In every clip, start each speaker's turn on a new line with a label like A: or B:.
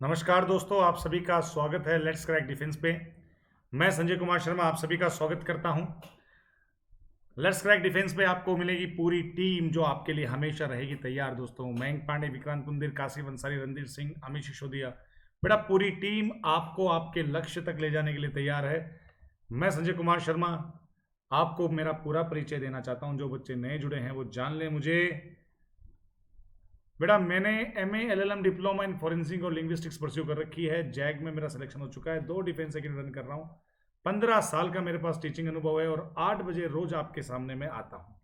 A: नमस्कार दोस्तों, आप सभी का स्वागत है लेट्स क्रैक डिफेंस पे। मैं संजय कुमार शर्मा आप सभी का स्वागत करता हूं। लेट्स क्रैक डिफेंस पे आपको मिलेगी पूरी टीम जो आपके लिए हमेशा रहेगी तैयार। दोस्तों, मयंक पांडे, विक्रांत कुंदीर, कासिफ अंसारी, रणधीर सिंह, अमित सिसोदिया, बेटा पूरी टीम आपको आपके लक्ष्य तक ले जाने के लिए तैयार है। मैं संजय कुमार शर्मा आपको मेरा पूरा परिचय देना चाहता हूं। जो बच्चे नए जुड़े हैं वो जान लें मुझे। बेटा मैंने MA LLM diploma in forensic और लिंग्विस्टिक्स परस्यू कर रखी है। जैग में मेरा सिलेक्शन हो चुका है। 2 डिफेंस एकेडमी रन कर रहा हूँ। 15 साल का मेरे पास टीचिंग अनुभव है और 8 बजे रोज आपके सामने में आता हूँ।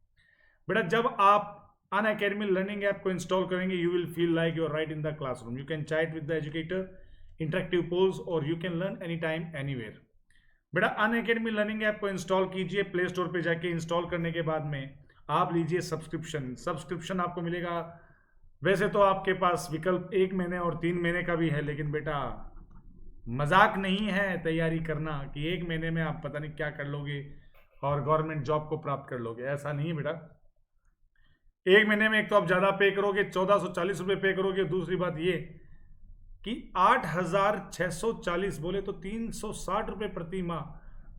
A: बेटा जब आप अन अकेडमी लर्निंग ऐप को इंस्टॉल करेंगे you will feel like you are right in the classroom. You can chat with the educator, interactive polls और you can learn any time anywhere. बेटा अन अकेडमी लर्निंग ऐप को install कीजिए। Play store पे जाके install करने के बाद में आप लीजिए सब्सक्रिप्शन आपको मिलेगा। वैसे तो आपके पास विकल्प 1 महीने और 3 महीने का भी है, लेकिन बेटा मजाक नहीं है तैयारी करना कि 1 महीने में आप पता नहीं क्या कर लोगे और गवर्नमेंट जॉब को प्राप्त कर लोगे। ऐसा नहीं है बेटा। 1 महीने में एक तो आप ज्यादा पे करोगे, 1440 रुपये पे करोगे। दूसरी बात ये कि 8640 बोले तो 360 रुपये प्रति माह,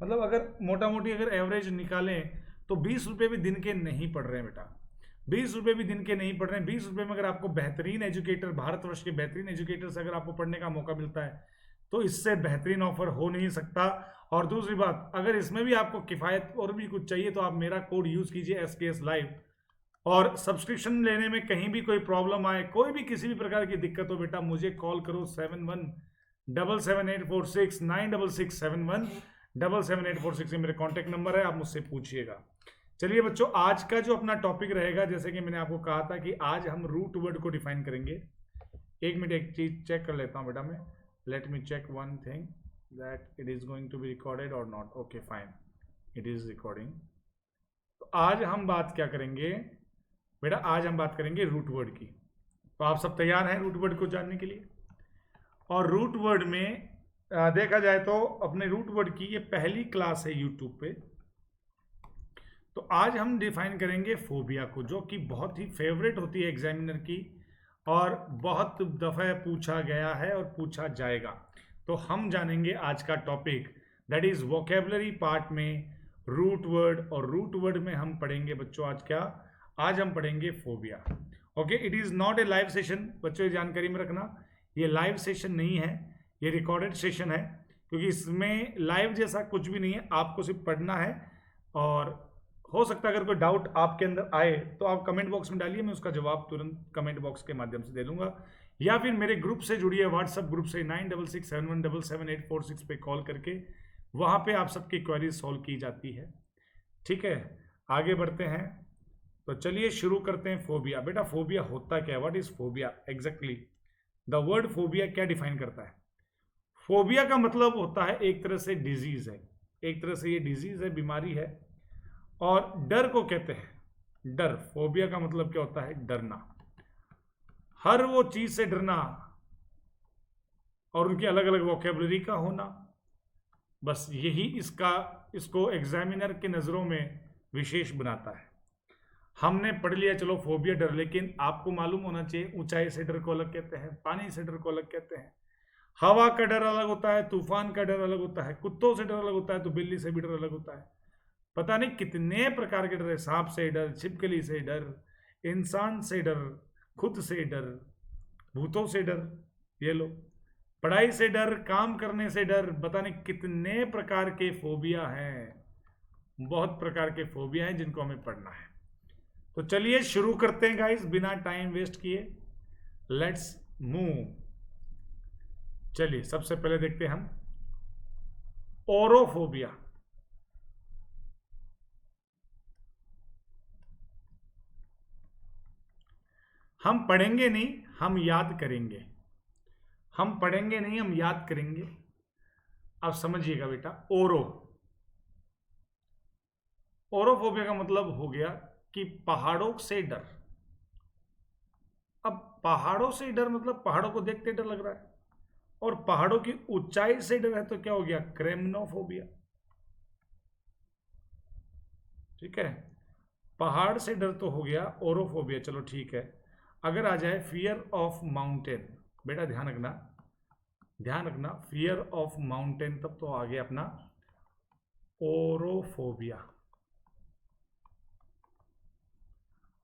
A: मतलब अगर मोटा मोटी अगर एवरेज निकालें तो 20 रुपये भी दिन के नहीं पड़ रहे हैं बेटा। 20 रुपये भी दिन के नहीं पड़ रहे हैं। 20 रुपये में अगर आपको बेहतरीन एजुकेटर, भारतवर्ष के बेहतरीन एजुकेटर से अगर आपको पढ़ने का मौका मिलता है तो इससे बेहतरीन ऑफर हो नहीं सकता। और दूसरी बात, अगर इसमें भी आपको किफायत और भी कुछ चाहिए तो आप मेरा कोड यूज कीजिए SKS लाइव। और सब्सक्रिप्शन लेने में कहीं भी कोई प्रॉब्लम आए, कोई भी किसी भी प्रकार की दिक्कत हो, बेटा मुझे कॉल करो 717784696671 मेरे कॉन्टेक्ट नंबर है, आप मुझसे पूछिएगा। चलिए बच्चों, आज का जो अपना टॉपिक रहेगा, जैसे कि मैंने आपको कहा था कि आज हम रूट वर्ड को डिफाइन करेंगे। एक मिनट, एक चीज चेक कर लेता हूं बेटा मैं। Let me check one thing that it is going to be recorded और not. Okay fine, it is recording. तो आज हम बात क्या करेंगे बेटा? आज हम बात करेंगे रूट वर्ड की। तो आप सब तैयार हैं रूट वर्ड को जानने के लिए? और रूट वर्ड में देखा जाए तो अपने रूट वर्ड की ये पहली क्लास है यूट्यूब पे। तो आज हम डिफाइन करेंगे फोबिया को, जो कि बहुत ही फेवरेट होती है एग्जामिनर की और बहुत दफ़ा पूछा गया है और पूछा जाएगा। तो हम जानेंगे आज का topic, that is vocabulary part में रूट वर्ड। और रूट वर्ड में हम पढ़ेंगे बच्चों आज क्या? आज हम पढ़ेंगे phobia. Okay, it is not a live session बच्चों, ये जानकारी में रखना। ये लाइव सेशन नहीं है, ये रिकॉर्डेड सेशन है, क्योंकि इसमें लाइव जैसा कुछ भी नहीं है। आपको सिर्फ पढ़ना है और हो सकता है अगर कोई डाउट आपके अंदर आए तो आप कमेंट बॉक्स में डालिए, मैं उसका जवाब तुरंत कमेंट बॉक्स के माध्यम से दे दूंगा। या फिर मेरे ग्रुप से जुड़िए, व्हाट्सएप ग्रुप से 9667177846 पे कॉल करके, वहाँ पे आप सबकी क्वेरीज सॉल्व की जाती है। ठीक है, आगे बढ़ते हैं। तो चलिए शुरू करते हैं। फोबिया, बेटा फोबिया होता क्या है? What is phobia exactly? The word phobia क्या डिफाइन करता है? फोबिया का मतलब होता है एक तरह से डिजीज है, एक तरह से ये डिजीज है, बीमारी है। और डर को कहते हैं डर। फोबिया का मतलब क्या होता है? डरना, हर वो चीज से डरना और उनकी अलग अलग वोकेबलरी का होना। बस यही इसको एग्जामिनर के नजरों में विशेष बनाता है। हमने पढ़ लिया चलो फोबिया डर, लेकिन आपको मालूम होना चाहिए ऊंचाई से डर को अलग कहते हैं, पानी से डर को अलग कहते हैं, हवा का डर अलग होता है, तूफान का डर अलग होता है, कुत्तों से डर अलग होता है, तो बिल्ली से भी डर अलग होता है। पता नहीं कितने प्रकार के डर है। सांप से डर, छिपकली से डर, इंसान से डर, खुद से डर, भूतों से डर, ये लो, पढ़ाई से डर, काम करने से डर, पता नहीं कितने प्रकार के फोबिया हैं। बहुत प्रकार के फोबिया हैं जिनको हमें पढ़ना है। तो चलिए शुरू करते हैं गाइस, बिना टाइम वेस्ट किए। Let's move. चलिए सबसे पहले देखते हैं हम ओरोफोबिया। हम पढ़ेंगे नहीं, हम याद करेंगे। हम पढ़ेंगे नहीं, हम याद करेंगे। अब समझिएगा बेटा, ओरोफोबिया का मतलब हो गया कि पहाड़ों से डर। अब पहाड़ों से डर मतलब पहाड़ों को देखते डर लग रहा है, और पहाड़ों की ऊंचाई से डर है तो क्या हो गया? क्रेमनोफोबिया। ठीक है, पहाड़ से डर तो हो गया ओरोफोबिया, चलो ठीक है। अगर आ जाए फियर ऑफ माउंटेन, बेटा ध्यान रखना, ध्यान रखना, फियर ऑफ माउंटेन तब तो आ गया अपना ओरोफोबिया।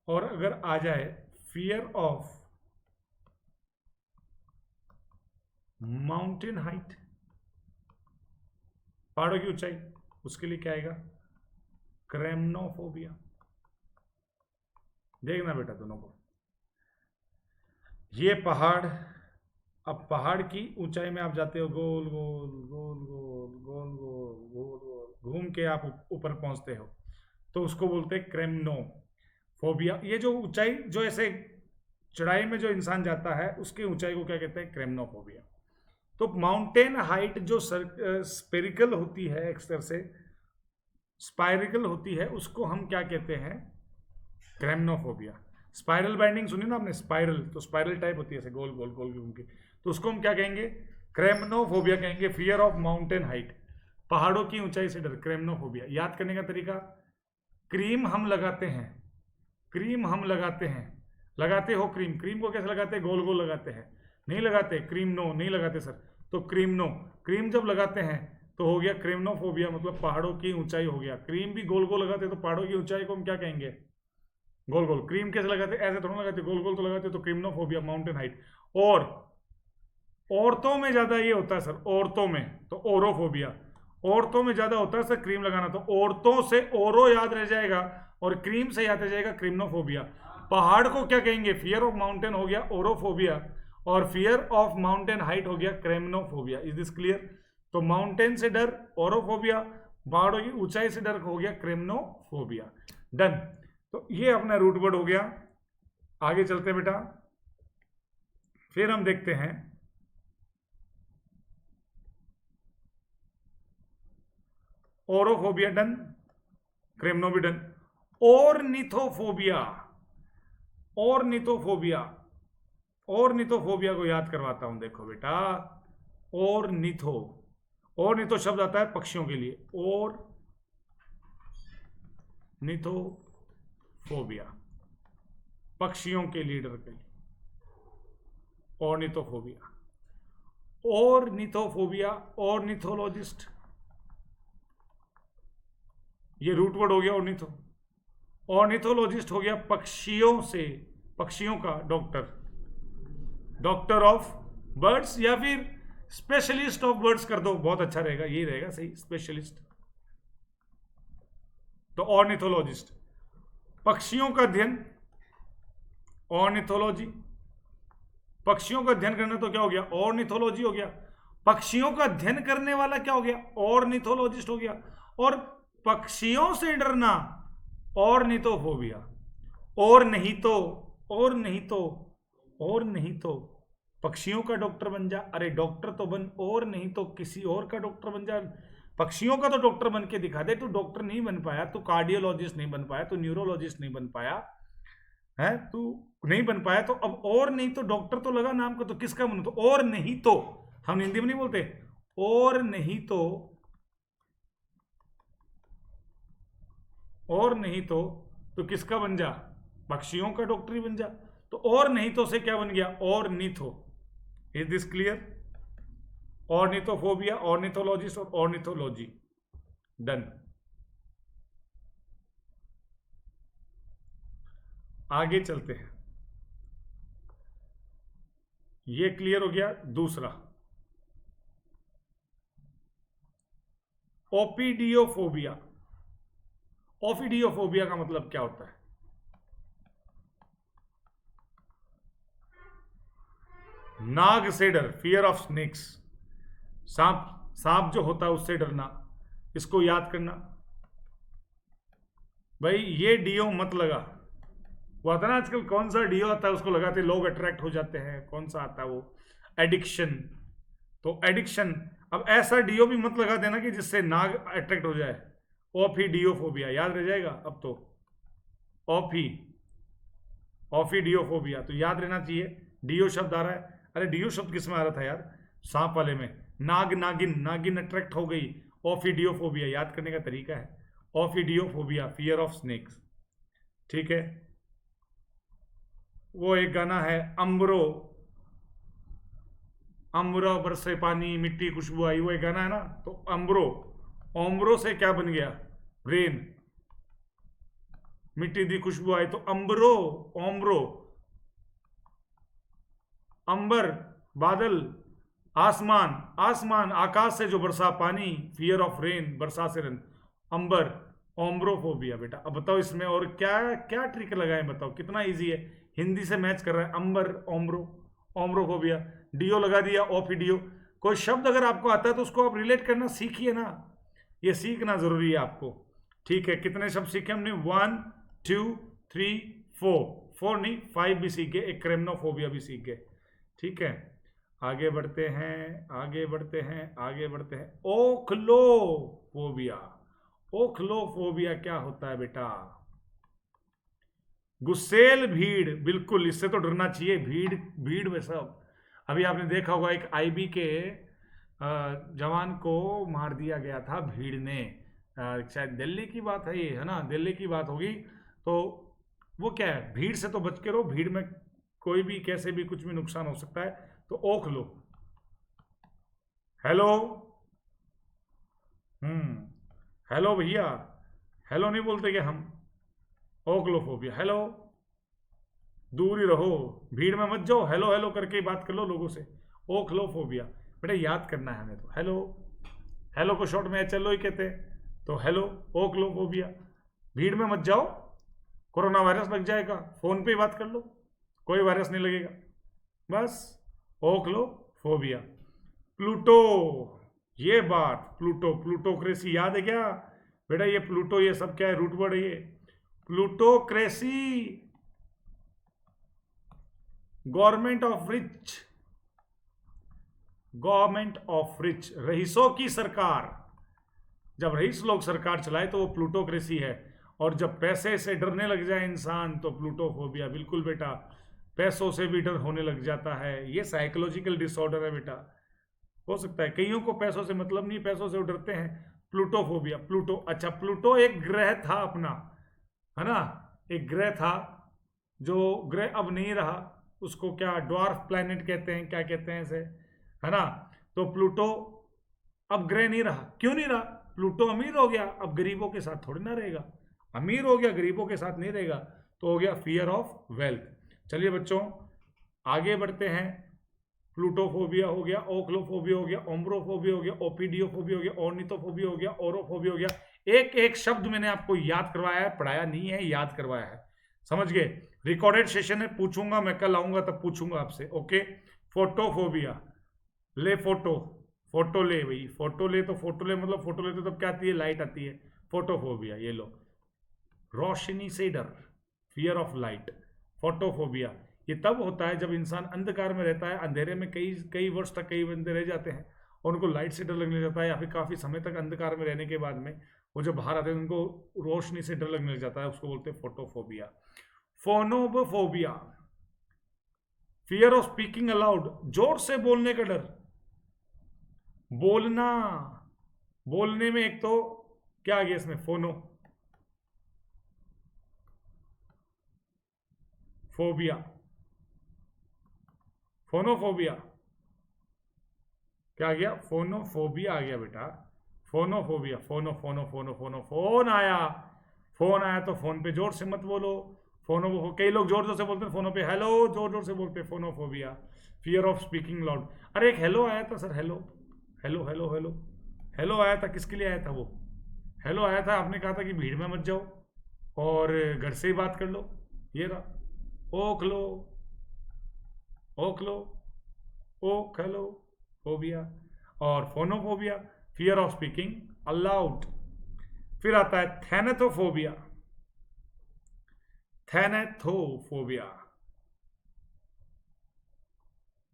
A: और अगर आ जाए फियर ऑफ माउंटेन हाइट, पहाड़ों की ऊंचाई, उसके लिए क्या आएगा? क्रेमनोफोबिया। देखना बेटा दोनों को, ये पहाड़, अब पहाड़ की ऊंचाई में आप जाते हो, गोल गोल गोल गोल गोल गोल गोल गोल घूम के आप ऊपर पहुंचते हो, तो उसको बोलते हैं क्रेमनोफोबिया। ये जो ऊंचाई, जो ऐसे चढ़ाई में जो इंसान जाता है, उसकी ऊंचाई को क्या कहते हैं? क्रेमनोफोबिया। तो माउंटेन हाइट जो स्पेरिकल होती है, एक तरह से स्पायरिकल होती है, उसको हम क्या कहते हैं? क्रेमनोफोबिया। स्पाइरल बाइंडिंग सुनी ना आपने? स्पाइरल, तो स्पाइरल टाइप होती है ऐसे गोल गोल गोल घूम के, तो उसको हम क्या कहेंगे? क्रेमनोफोबिया कहेंगे। फियर ऑफ माउंटेन हाइट, पहाड़ों की ऊंचाई से डर, क्रेमनोफोबिया। याद करने का तरीका, क्रीम हम लगाते हैं, क्रीम हम लगाते हैं, लगाते हो क्रीम, क्रीम को कैसे लगाते हैं? गोल गोल लगाते हैं, नहीं लगाते? क्रीम नो, नहीं लगाते सर, तो क्रीम नो, क्रीम जब लगाते हैं तो हो गया क्रेमनोफोबिया, मतलब पहाड़ों की ऊंचाई हो गया। क्रीम भी गोल गोल लगाते, तो पहाड़ों की ऊंचाई को हम क्या कहेंगे? गोल गोल। क्रीम कैसे लगाते? ऐसे थोड़ा लगाते, गोल गोल तो लगाते, तो क्रीमनोफोबिया, माउंटेन हाइट। और औरतों में ज्यादा ये होता है सर, औरतों में तो ओरोफोबिया, औरतों में ज्यादा होता है सर क्रीम लगाना, तो औरतों से ओरो याद रह जाएगा और क्रीम से याद रह जाएगा क्रीमनोफोबिया। पहाड़ को क्या कहेंगे? फियर ऑफ माउंटेन हो गया ओरोफोबिया, और फियर ऑफ माउंटेन हाइट हो गया क्रेमनोफोबिया। Is this clear? तो माउंटेन से डर ओरोफोबिया, पहाड़ों की ऊंचाई से डर हो गया क्रेमनोफोबिया। डन। तो ये अपना रूट वर्ड हो गया। आगे चलते हैं बेटा, फिर हम देखते हैं ओरोफोबिया डन, क्रेमनो भी डन। ऑर्निथोफोबिया, ऑर्निथोफोबिया, ऑर्निथोफोबिया को याद करवाता हूं, देखो बेटा, ऑर्निथो, ऑर्निथो शब्द आता है पक्षियों के लिए, ऑर्निथोफोबिया, पक्षियों के लीडर के लिए ऑर्निथोफोबिया। ऑर्निथोफोबिया, ऑर्निथोलॉजिस्ट, ये रूट वर्ड हो गया ऑर्निथो। ऑर्निथोलॉजिस्ट हो गया पक्षियों से, पक्षियों का डॉक्टर, डॉक्टर ऑफ बर्ड्स, या फिर स्पेशलिस्ट ऑफ बर्ड्स कर दो, बहुत अच्छा रहेगा, यही रहेगा सही, स्पेशलिस्ट। तो ऑर्निथोलॉजिस्ट, पक्षियों का अध्ययन, ऑर्निथोलॉजी, पक्षियों का अध्ययन करना तो क्या हो गया? ऑर्निथोलॉजी हो गया। पक्षियों का अध्ययन करने वाला क्या हो गया? ऑर्निथोलॉजिस्ट हो गया। और पक्षियों से डरना ऑर्निथोफोबिया। और नहीं तो, और नहीं तो, और नहीं तो पक्षियों का डॉक्टर बन जा, अरे डॉक्टर तो बन, और नहीं तो किसी और का डॉक्टर बन जा। पक्षियों का तो डॉक्टर बन के दिखा दे। तू डॉक्टर नहीं बन पाया, तू कार्डियोलॉजिस्ट नहीं बन पाया, तू न्यूरोलॉजिस्ट नहीं बन पाया है, तू नहीं बन पाया, तो अब और नहीं तो डॉक्टर तो लगा नाम को, तो किसका बन? तो और नहीं तो, हम हिंदी में नहीं बोलते और नहीं तो, और नहीं तो किसका बन जा? पक्षियों का डॉक्टर ही बन जा। तो और नहीं तो से क्या बन गया? Ornitho. Is this clear? ऑर्निथोफोबिया, ornithologist और ऑर्निथोलॉजी। डन। आगे चलते हैं, ये क्लियर हो गया। दूसरा, ओपीडियोफोबिया। ओपीडियोफोबिया का मतलब क्या होता है? नाग से डर, फियर ऑफ स्नेक्स, सांप, सांप जो होता है उससे डरना, इसको याद करना। भाई ये डीओ मत लगा, वो आता ना आजकल, कौन सा डीओ आता है उसको लगाते लोग अट्रैक्ट हो जाते हैं, कौन सा आता है वो? एडिक्शन। तो एडिक्शन, अब ऐसा डीओ भी मत लगा देना कि जिससे नाग अट्रैक्ट हो जाए। ओफीडियोफोबिया याद रह जाएगा अब तो, ओफीडियोफोबिया तो याद रहना चाहिए। डीओ शब्द आ रहा है, अरे डीओ शब्द किस में आ रहा था यार? सांप वाले में, नाग, नागिन, नागिन अट्रैक्ट हो गई, ओफीडियोफोबिया। याद करने का तरीका है ओफीडियोफोबिया, फियर ऑफ स्नेक्स। ठीक है, वो एक गाना है अम्बरो, अम्बरा बरसे पानी मिट्टी खुशबू आई, वो एक गाना है ना, तो अम्बरो, ओम्बरो से क्या बन गया, रेन, मिट्टी दी खुशबू आई तो अम्बरो, ओम्बरो, अंबर बादल, आसमान, आसमान आकाश से जो बरसा पानी, फियर ऑफ रेन, बरसा से रेन, अंबर, ओम्ब्रोफोबिया। बेटा अब बताओ इसमें और क्या क्या ट्रिक लगाए, बताओ कितना इजी है, हिंदी से मैच कर रहा है, अंबर, ओम्ब्रो, ओम्ब्रोफोबिया, डीओ लगा दिया, ओफिडियो। कोई शब्द अगर आपको आता है तो उसको आप रिलेट करना सीखिए ना, ये सीखना जरूरी है आपको। ठीक है, कितने शब्द सीखे हमने, 1 2 3 4, 4 नहीं 5 भी सीख गए, एक क्रेमनोफोबिया भी सीख गए। ठीक है, आगे बढ़ते हैं, आगे बढ़ते हैं, आगे बढ़ते हैं। ओक्लोफोबिया, ओक्लोफोबिया क्या होता है बेटा, गुस्सेल भीड़, बिल्कुल इससे तो डरना चाहिए, भीड़ भीड़ में सब। अभी आपने देखा होगा एक आईबी के जवान को मार दिया गया था भीड़ ने, शायद दिल्ली की बात है ये, है ना, दिल्ली की बात होगी। तो वो क्या है, भीड़ से तो बच के रहो, भीड़ में कोई भी कैसे भी कुछ भी नुकसान हो सकता है। तो ओख लो, हेलो, हेलो भैया, हेलो नहीं बोलते क्या हम, ओक्लोफोबिया, हेलो, दूर ही रहो, भीड़ में मत जाओ, हेलो हेलो करके ही बात कर लो लोगों से, ओक्लोफोबिया। बेटा याद करना है हमें, तो हेलो, हेलो को शॉर्ट में चलो ही कहते हैं, तो हेलो, ओक्लोफोबिया। भीड़ में मत जाओ, कोरोना वायरस लग जाएगा, फोन पे ही बात कर लो, कोई वायरस नहीं लगेगा, बस, ओक्लोफोबिया। प्लूटो, ये बात, प्लूटो, प्लूटोक्रेसी याद है क्या बेटा, ये प्लूटो ये सब क्या है, रूट वर्ड है ये, plutocracy, government of rich, government of rich, रईसों की सरकार, जब रईस लोग सरकार चलाए तो वो प्लूटोक्रेसी है, और जब पैसे से डरने लग जाए इंसान तो प्लूटोफोबिया। बिल्कुल बेटा, पैसों से भी डर होने लग जाता है, ये साइकोलॉजिकल डिसऑर्डर है बेटा, हो सकता है कईयों को पैसों से मतलब नहीं, पैसों से डरते हैं, प्लूटोफोबिया। प्लूटो, अच्छा प्लूटो एक ग्रह था अपना, है ना, एक ग्रह था, जो ग्रह अब नहीं रहा, उसको क्या ड्वार्फ प्लैनेट कहते हैं, क्या कहते हैं इसे, है ना। तो प्लूटो अब ग्रह नहीं रहा, क्यों नहीं रहा, प्लूटो अमीर हो गया, अब गरीबों के साथ थोड़ी ना रहेगा, अमीर हो गया गरीबों के साथ नहीं रहेगा, तो हो गया फियर ऑफ वेल्थ। चलिए बच्चों आगे बढ़ते हैं, प्लूटोफोबिया हो गया, ओक्लोफोबिया हो गया, ओम्ब्रोफोबिया हो गया, ओपीडियोफोबिया हो गया, ऑर्निथोफोबिया हो गया, ओरोफोबिया हो गया। एक एक शब्द मैंने आपको याद करवाया है, पढ़ाया नहीं है, याद करवाया है, समझ गए। रिकॉर्डेड सेशन है, पूछूंगा मैं, कल आऊंगा तब पूछूंगा आपसे, ओके। फोटोफोबिया, ले फोटो, फोटो ले भाई, फोटो ले, तो फोटो ले मतलब फोटो लेते तो तब क्या आती है, लाइट आती है, फोटोफोबिया, ये लो, रोशनी से डर, फियर ऑफ लाइट, फोटोफोबिया। ये तब होता है जब इंसान अंधकार में रहता है, अंधेरे में कई कई वर्ष तक कई बंदे रह जाते हैं और उनको लाइट से डर लगने लगता है, या फिर काफ़ी समय तक अंधकार में रहने के बाद में वो जब बाहर आते हैं उनको रोशनी से डर लगने लग जाता है, उसको बोलते हैं photophobia. Phonophobia, fear of speaking aloud, जोर से बोलने का डर, बोलना, बोलने में एक तो क्या आ गया इसमें, फोनो फोबिया, फोनोफोबिया, क्या आ गया, फोनोफोबिया आ गया बेटा, फोनोफोबिया, फोनो फोनो फोनो फोनो, फोन आया, फोन आया तो फोन पे जोर से मत बोलो, फोनो, कई लोग जोर जोर से बोलते हैं फोनो पे, हेलो जोर जोर से बोलते हैं, phonophobia. Fear of speaking loud, अरे एक हेलो आया था sir, hello hello hello hello, hello आया था, किसके लिए आया था वो, हेलो आया था, आपने कहा था कि भीड़ में मत जाओ और घर से ही बात कर लो, ये रहा, ओख लो, ओख लो, ओख लो फोबिया। और phonophobia, fear of speaking allowed. फिर आता है थैनेथोफोबिया, थैनेथोफोबिया,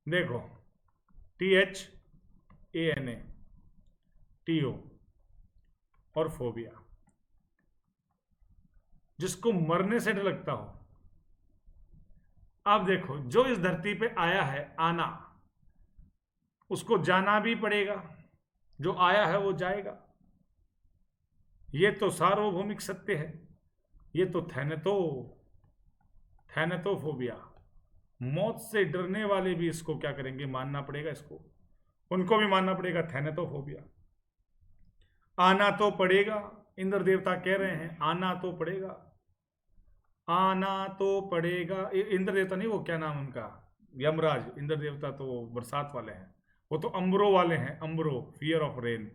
A: देखो THANA TO और फोबिया, जिसको मरने से डर लगता हो। अब देखो जो इस धरती पे आया है, आना, उसको जाना भी पड़ेगा, जो आया है वो जाएगा, ये तो सार्वभौमिक सत्य है, ये तो थैनेथोफोबिया। मौत से डरने वाले भी इसको क्या करेंगे, मानना पड़ेगा, इसको उनको भी मानना पड़ेगा, थैनेटोफोबिया। आना तो पड़ेगा, इंद्र देवता कह रहे हैं आना तो पड़ेगा, आना तो पड़ेगा। इंद्र देवता नहीं, वो क्या नाम उनका, यमराज। इंद्र देवता तो बरसात वाले हैं, वो तो अम्बरो वाले हैं, अम्बरो, फियर ऑफ रेन,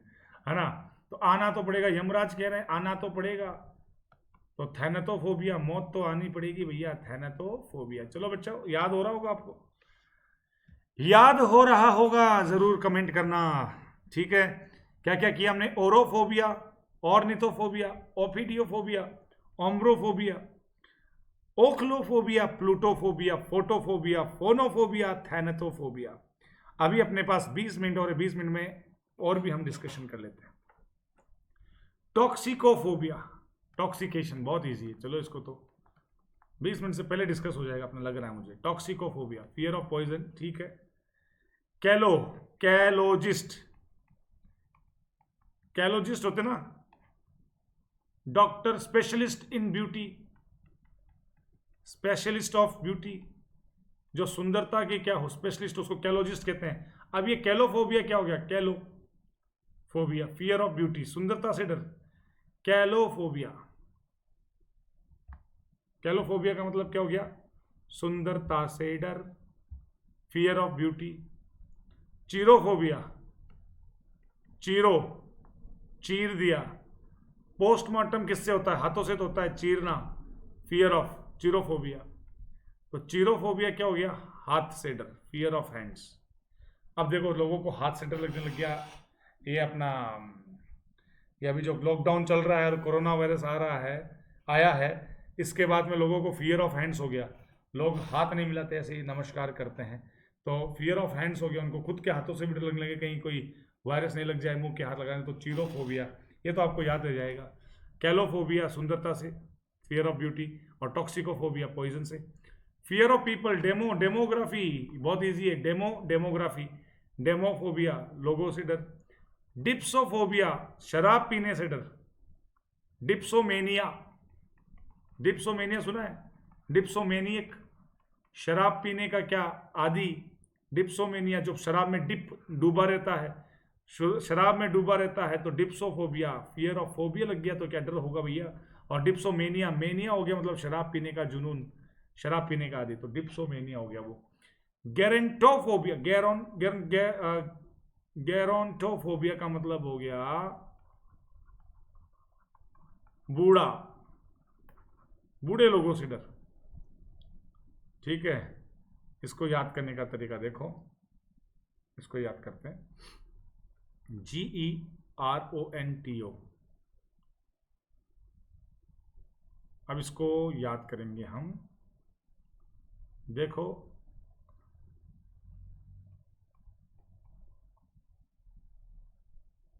A: है ना। तो आना तो पड़ेगा, यमराज कह रहे हैं आना तो पड़ेगा। तो थैनेटोफोबिया, मौत तो आनी पड़ेगी भैया, थैनेटोफोबिया। चलो बच्चों, याद हो रहा होगा आपको, याद हो रहा होगा, जरूर कमेंट करना, ठीक है। क्या क्या किया हमने, orophobia, ornithophobia, ophidiophobia, ombrophobia, ochlophobia, plutophobia, photophobia, phonophobia, thanatophobia. अभी अपने पास 20 मिनट और 20 मिनट में और भी हम डिस्कशन कर लेते हैं। टॉक्सिकोफोबिया, टॉक्सिकेशन बहुत इजी है, चलो इसको तो 20 मिनट से पहले डिस्कस हो जाएगा अपना, लग रहा है मुझे। टॉक्सिकोफोबिया, फियर ऑफ पॉइजन, ठीक है। कैलोजिस्ट, कैलोजिस्ट होते ना, doctor specialist in beauty, specialist of beauty, जो सुंदरता के क्या हो स्पेशलिस्ट, उसको कैलोजिस्ट कहते हैं। अब ये कैलोफोबिया क्या हो गया, कैलोफोबिया, फियर ऑफ ब्यूटी, सुंदरता से डर, कैलोफोबिया। कैलोफोबिया का मतलब क्या हो गया, सुंदरता से डर, फियर ऑफ ब्यूटी। चीरोफोबिया, चीरो, चीर दिया। पोस्टमार्टम किससे होता है, हाथों से तो होता है, चीरना, फियर ऑफ, चीरोफोबिया। तो चीरोफोबिया क्या हो गया, हाथ से डर, फियर ऑफ हैंड्स। अब देखो लोगों को हाथ से डर लगने लग गया, ये अपना, ये अभी जो लॉकडाउन चल रहा है और कोरोना वायरस आ रहा है, आया है, इसके बाद में लोगों को फियर ऑफ हैंड्स हो गया। लोग हाथ नहीं मिलाते, ऐसे ही नमस्कार करते हैं, तो फियर ऑफ हैंड्स हो गया, उनको खुद के हाथों से भी डर लगने लगे, कहीं कोई वायरस नहीं लग जाए मुंह के हाथ लगाने। तो चीरोफोबिया, ये तो आपको याद रह जाएगा। कैलोफोबिया, सुंदरता से, फियर ऑफ ब्यूटी, और टॉक्सिकोफोबिया, पॉइजन से। फियर ऑफ पीपल, डेमोग्राफी, बहुत ईजी है, डेमोग्राफी। डेमोफोबिया, लोगों से डर। डिप्सोफोबिया, शराब पीने से डर। डिप्सोमेनिया, डिप्सोमेनिया सुना है, डिप्सोमेनियक, शराब पीने का क्या आदि, डिप्सोमेनिया, जो शराब में डूबा रहता है, शराब में डूबा रहता है, तो डिप्सोफोबिया, फियर ऑफ फोबिया लग गया तो क्या डर होगा भैया। और डिप्सोमेनिया, मेनिया हो गया मतलब शराब पीने का जुनून, शराब पीने का आदि, तो डिप्सोमेनिया हो गया वो। गेरेंटोफोबिया, गेरोंटोफोबिया का मतलब हो गया बूढ़ा, बूढ़े लोगों से डर, ठीक है। इसको याद करने का तरीका देखो, इसको याद करते हैं, GERONTO। अब इसको याद करेंगे हम, देखो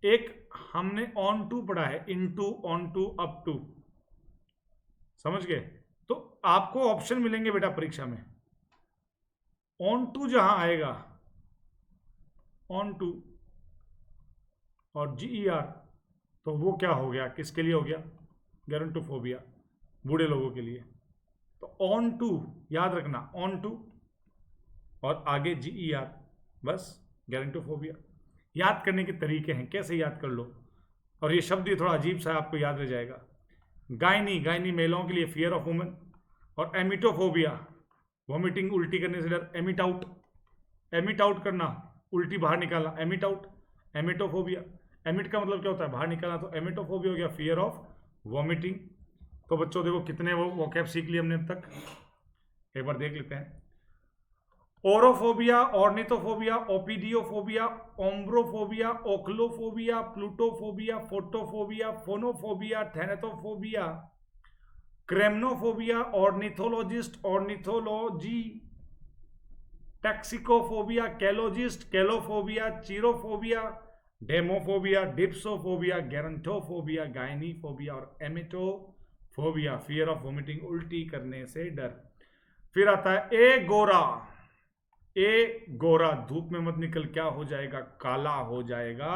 A: एक हमने ऑन टू पढ़ा है, into, on to, up to, समझ गए। तो आपको ऑप्शन मिलेंगे बेटा परीक्षा में, ऑन टू जहां आएगा, ऑन टू और GER, तो वो क्या हो गया, किसके लिए हो गया, गेरोंटोफोबिया, बूढ़े लोगों के लिए। तो ऑन टू याद रखना, ऑन टू और आगे GER, बस गेरोंटोफोबिया। याद करने के तरीके हैं, कैसे याद कर लो, और ये शब्द ही थोड़ा अजीब सा आपको याद रह जाएगा। गायनी, गायनी महिलाओं के लिए, फियर ऑफ वुमेन। और एमिटोफोबिया, वॉमिटिंग, उल्टी करने से डर। एमिट आउट, एमिट आउट करना, उल्टी बाहर निकालना, एमिट आउट, एमिटोफोबिया। एमिट का मतलब क्या होता है, बाहर निकालना, तो एमिटोफोबिया हो गया, फियर ऑफ वॉमिटिंग। तो बच्चों देखो कितने वो वोकैब सीख लिए हमने अब तक, एक बार देख लेते हैं। Orophobia, ornithophobia, ophidiophobia, ombrophobia, ochlophobia, plutophobia, photophobia, phonophobia, thanatophobia, cremnophobia, ornithologist, ornithology, toxicophobia, calogist, calophobia, cherophobia, demophobia, dipsophobia, gerontophobia, gynephobia और एमिटोफोबिया, फियर ऑफ वोमिटिंग, उल्टी करने से डर। फिर आता है ए गोरा, ए गोरा, धूप में मत निकल, क्या हो जाएगा, काला हो जाएगा।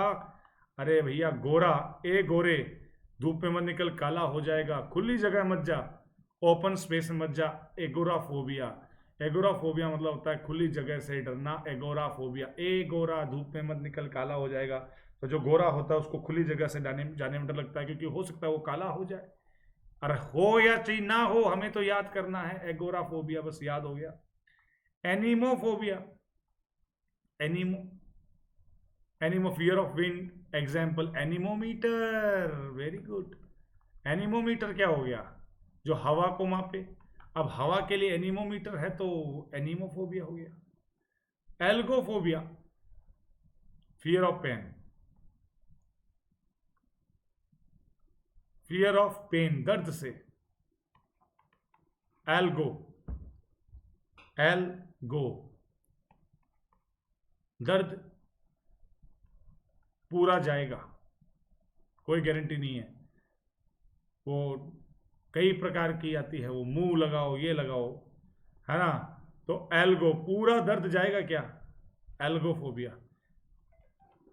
A: अरे भैया गोरा, ए गोरे, धूप में मत निकल, काला हो जाएगा, खुली जगह मत जा, ओपन स्पेस में मत जा, एगोराफोबिया। एगोराफोबिया मतलब होता है खुली जगह से डरना। एगोराफोबिया, ए गोरा, धूप में मत निकल काला हो जाएगा। तो जो गोरा होता है उसको खुली जगह से जाने में डर लगता है, क्योंकि हो सकता है वो काला हो जाए। अरे हो या चीज ना हो, हमें तो याद करना है। एगोराफोबिया बस याद हो गया। Anemophobia, anemo, anemo fear of wind, example anemometer, very good. Anemometer क्या हो गया? जो हवा को मापे। अब हवा के लिए एनीमोमीटर है तो एनीमोफोबिया हो गया। Algophobia, fear of pain, fear of pain, दर्द से। एल्गो, एल्गो, दर्द पूरा जाएगा, कोई गारंटी नहीं है। वो कई प्रकार की आती है, वो मुंह लगाओ, ये लगाओ, है ना। तो एल्गो, पूरा दर्द जाएगा क्या? एल्गोफोबिया।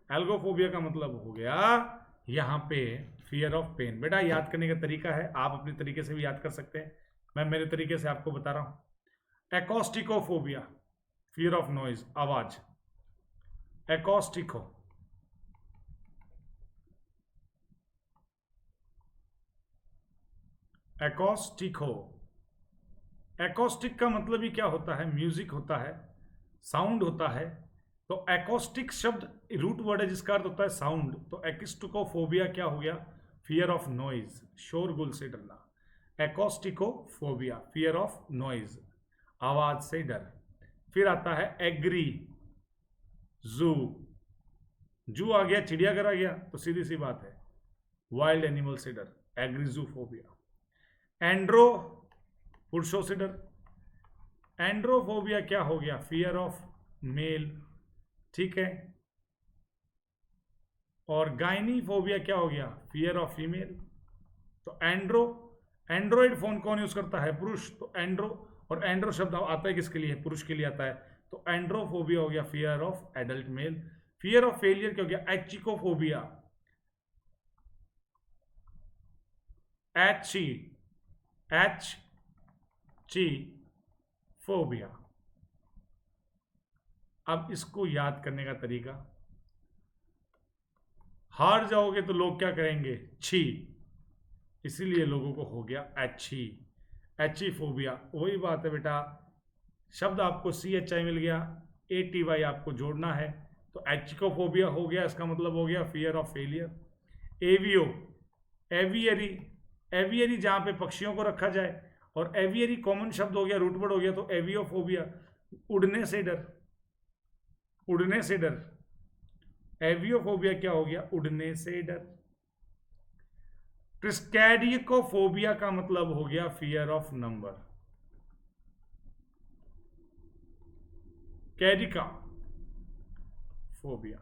A: एल्गोफोबिया का मतलब हो गया यहां पे फियर ऑफ पेन। बेटा याद करने का तरीका है, आप अपने तरीके से भी याद कर सकते हैं, मैं मेरे तरीके से आपको बता रहा हूं। एकॉस्टिकोफोबिया, फियर ऑफ नॉइज, आवाज। एकॉस्टिको, एकॉस्टिको, एकॉस्टिक का मतलब ही क्या होता है? म्यूजिक होता है, साउंड होता है। तो एकॉस्टिक शब्द रूट वर्ड है जिसका अर्थ होता है साउंड। तो एकॉस्टिकोफोबिया क्या हो गया? फियर ऑफ नॉइज, शोरगुल से डरना। एकॉस्टिकोफोबिया, फियर ऑफ नॉइज, आवाज से डर। फिर आता है एग्री, जू, जू आ गया, चिड़ियाघर आ गया, तो सीधी सी बात है वाइल्ड एनिमल से डर, एग्रीजूफोबिया। एंड्रो, पुरुषों से डर। एंड्रोफोबिया क्या हो गया? फियर ऑफ मेल, ठीक है। और गाइनीफोबिया क्या हो गया? Fear of female. तो एंड्रो, एंड्रॉइड फोन कौन यूज करता है? पुरुष। तो एंड्रो, और एंड्रो शब्द आता है किसके लिए? पुरुष के लिए आता है। तो एंड्रोफोबिया हो गया fear of adult mail. Fear of failure क्या हो गया? एचिकोफोबिया, एची, एच ची फोबिया। अब इसको याद करने का तरीका, हार जाओगे तो लोग क्या करेंगे? छी, इसीलिए लोगों को हो गया एची, एचीफोबिया। वही बात है बेटा, शब्द आपको CHI मिल गया, ATY आपको जोड़ना है। तो एचिकोफोबिया हो गया, इसका मतलब हो गया fear of failure. Avio, aviary, aviary जहां पे पक्षियों को रखा जाए, और एवियरी कॉमन शब्द हो गया, रूट वर्ड हो गया, तो एवियोफोबिया, उड़ने से डर, उड़ने से डर। एवियोफोबिया क्या हो गया? उड़ने से डर। ट्रिस्कैडिकोफोबिया का मतलब हो गया फियर ऑफ नंबर। कैडिका फोबिया,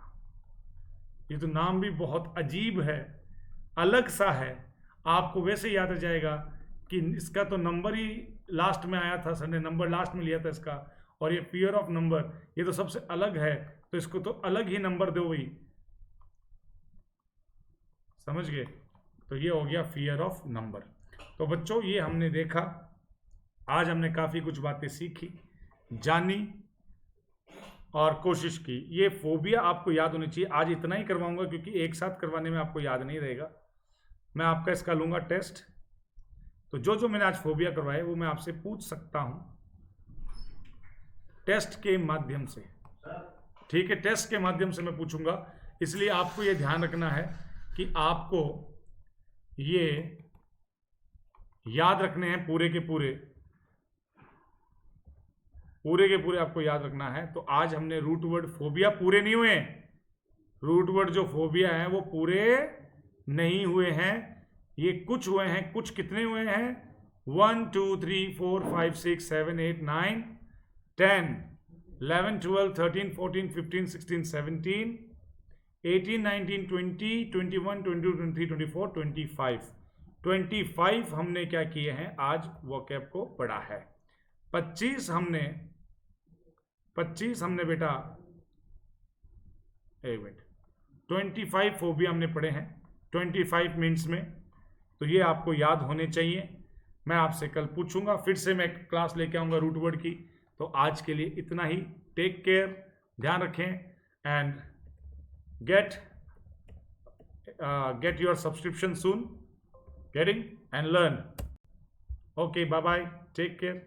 A: ये तो नाम भी बहुत अजीब है, अलग सा है। आपको वैसे याद आ जाएगा कि इसका तो नंबर ही लास्ट में आया था, सर ने नंबर लास्ट में लिया था इसका, और ये फियर ऑफ नंबर, ये तो सबसे अलग है, तो इसको तो अलग ही नंबर दो भाई, समझ गए। तो ये हो गया फियर ऑफ नंबर। तो बच्चों ये हमने देखा, आज हमने काफी कुछ बातें सीखी, जानी और कोशिश की। ये फोबिया आपको याद होनी चाहिए। आज इतना ही करवाऊंगा क्योंकि एक साथ करवाने में आपको याद नहीं रहेगा। मैं आपका इसका लूंगा टेस्ट। तो जो जो मैंने आज फोबिया करवाए वो मैं आपसे पूछ सकता हूं टेस्ट के माध्यम से, ठीक है। टेस्ट के माध्यम से मैं पूछूंगा, इसलिए आपको ये ध्यान रखना है कि आपको ये याद रखने हैं पूरे के पूरे, पूरे के पूरे आपको याद रखना है। तो आज हमने रूट वर्ड फोबिया, पूरे नहीं हुए, रूट वर्ड जो फोबिया है वो पूरे नहीं हुए हैं, ये कुछ हुए हैं। कुछ कितने हुए हैं? 1 2 3 4 5 6 7 8 9 10 11 12 13 14 15 16 17 18 19 20 21 22 23 24 25 25 हमने क्या किए हैं? आज वोकैब को पढ़ा है। 25 हमने बेटा, एक मिनट, 25 फोबिया हमने पढ़े हैं 25 मिनट्स में। तो ये आपको याद होने चाहिए। मैं आपसे कल पूछूंगा, फिर से मैं क्लास लेके आऊंगा रूट वर्ड की, तो आज के लिए इतना ही। टेक केयर, ध्यान रखें and get your subscription soon, getting and learn. Okay, bye bye, take care.